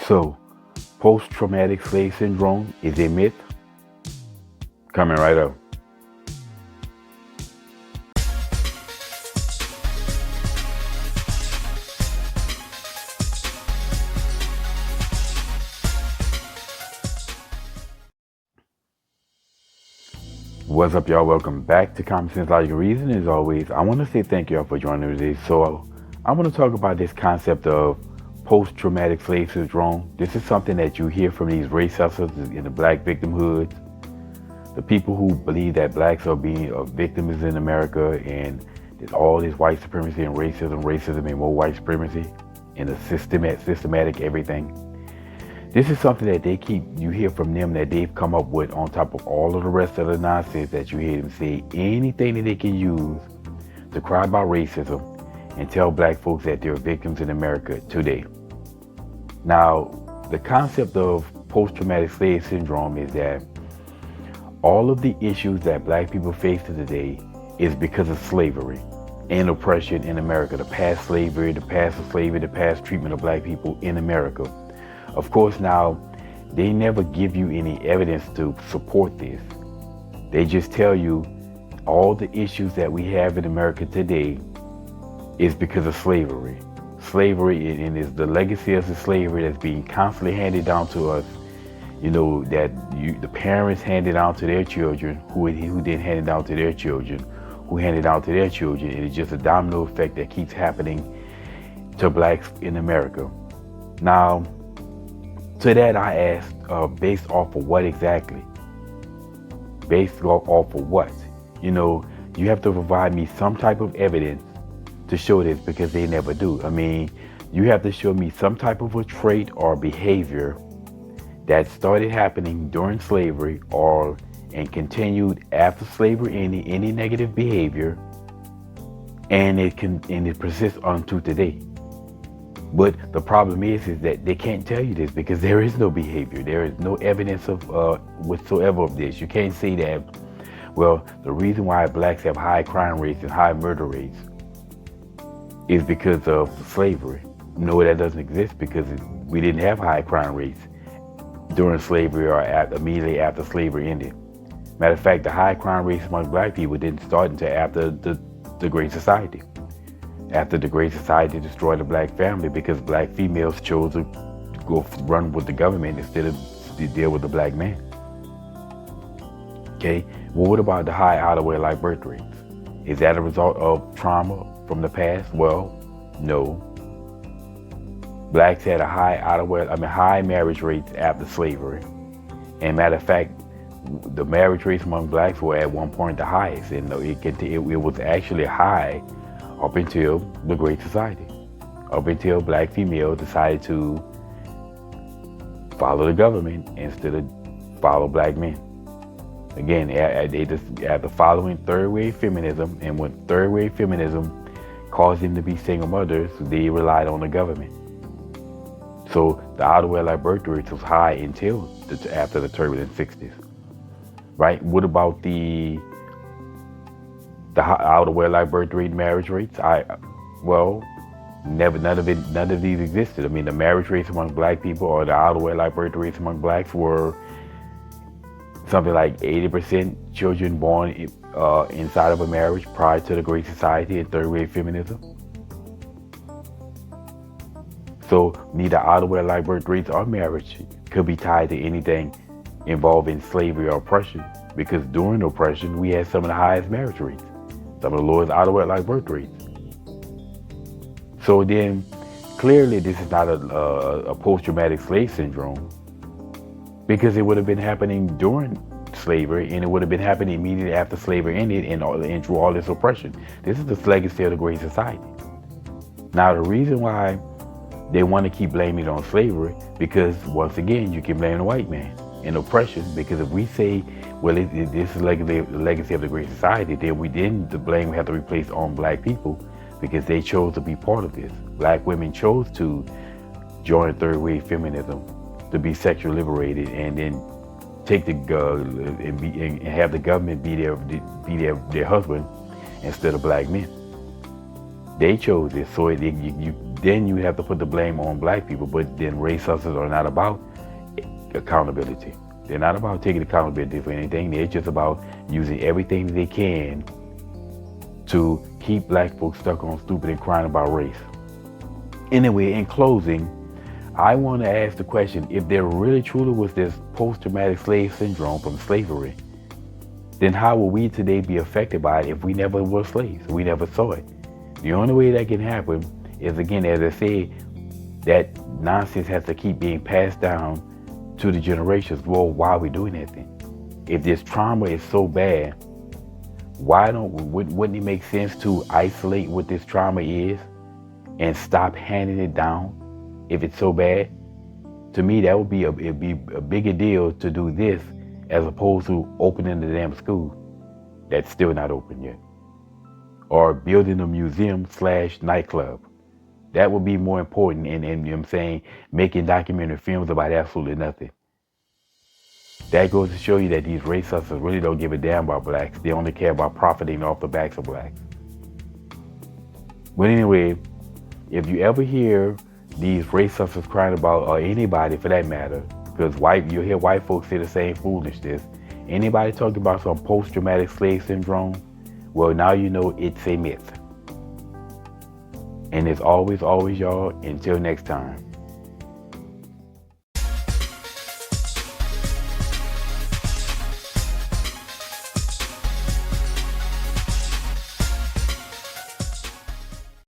So, Post Traumatic Slave Syndrome is a myth? Coming right up. What's up, y'all? Welcome back to Common Sense, Logic, and Reason. As always, I want to say thank y'all for joining me today. So, I want to talk about this concept of post-traumatic slave syndrome. This is something that you hear from these race hustlers in the black victimhood, the people who believe that blacks are victims in America, and there's all this white supremacy and racism and more white supremacy and the systematic everything. This is something that you hear from them that they've come up with on top of all of the rest of the nonsense that you hear them say. Anything that they can use to cry about racism and tell black folks that they're victims in America today. Now, the concept of post-traumatic slave syndrome is that all of the issues that black people face today is because of slavery and oppression in America, the past slavery, the past treatment of black people in America. Of course, now, they never give you any evidence to support this. They just tell you all the issues that we have in America today is because of slavery. Slavery, and is the legacy of the slavery that's being constantly handed down to us. You know, the parents handed down to their children, who then handed down to their children, who handed down to their children. And it's just a domino effect that keeps happening to blacks in America. Now, to that I asked, based off of what exactly? Based off of what? You know, you have to provide me some type of evidence to show this, because they never do. I mean, you have to show me some type of a trait or behavior that started happening during slavery and continued after slavery, any negative behavior, and it persists unto today. But the problem is that they can't tell you this because there is no behavior. There is no evidence of whatsoever of this. You can't say that, well, the reason why blacks have high crime rates and high murder rates is because of slavery. No, that doesn't exist, because we didn't have high crime rates during slavery or immediately after slavery ended. Matter of fact, the high crime rates among black people didn't start until after the Great Society. After the Great Society destroyed the black family, because black females chose to go run with the government instead of to deal with the black man. Okay, well, what about the high out-of-wedlock birth rates? Is that a result of trauma from the past? Well, no. Blacks had a high marriage rates after slavery. And matter of fact, the marriage rates among blacks were at one point the highest, and it was actually high up until the Great Society, up until black females decided to follow the government instead of follow black men. Again, after following third wave feminism, and when third wave feminism caused them to be single mothers, they relied on the government. So the out-of-wedlock birth rates was high until after the turbulent 60s, right? What about the out-of-wedlock birth rate, marriage rates? None of these existed. I mean, the marriage rates among black people or the out-of-wedlock birth rates among blacks were something like 80% children born inside of a marriage prior to the Great Society and third wave feminism. So neither out-of-wedlock birth rates or marriage could be tied to anything involving slavery or oppression, because during oppression we had some of the highest marriage rates, some of the lowest out-of-wedlock birth rates. So then, clearly this is not a post-traumatic slave syndrome, because it would have been happening during slavery, and it would have been happening immediately after slavery ended and through all this oppression. This is the legacy of the Great Society. Now, the reason why they want to keep blaming it on slavery, because once again, you can blame the white man in oppression, because if we say, well, this is the legacy of the Great Society, then the blame we have to replace on black people, because they chose to be part of this. Black women chose to join third wave feminism, to be sexually liberated, and then take the and have the government be their husband instead of black men. They chose this, so then you have to put the blame on black people. But then race hustlers are not about accountability. They're not about taking accountability for anything. They're just about using everything that they can to keep black folks stuck on stupid and crying about race. Anyway, in closing, I want to ask the question, if there really truly was this post-traumatic slave syndrome from slavery, then how will we today be affected by it if we never were slaves? We never saw it. The only way that can happen is, again, as I said, that nonsense has to keep being passed down to the generations. Well, why are we doing that then? If this trauma is so bad, wouldn't it make sense to isolate what this trauma is and stop handing it down if it's so bad? To me, that would be it'd be a bigger deal to do this as opposed to opening the damn school that's still not open yet, or building a museum/nightclub. That would be more important, and you know what I'm saying, making documentary films about absolutely nothing. That goes to show you that these race hustlers really don't give a damn about blacks. They only care about profiting off the backs of blacks. But anyway, if you ever hear these race hustlers crying about, or anybody for that matter, because you hear white folks say the same foolishness, anybody talking about some post-traumatic slave syndrome, well, now you know it's a myth. And as always, y'all, until next time.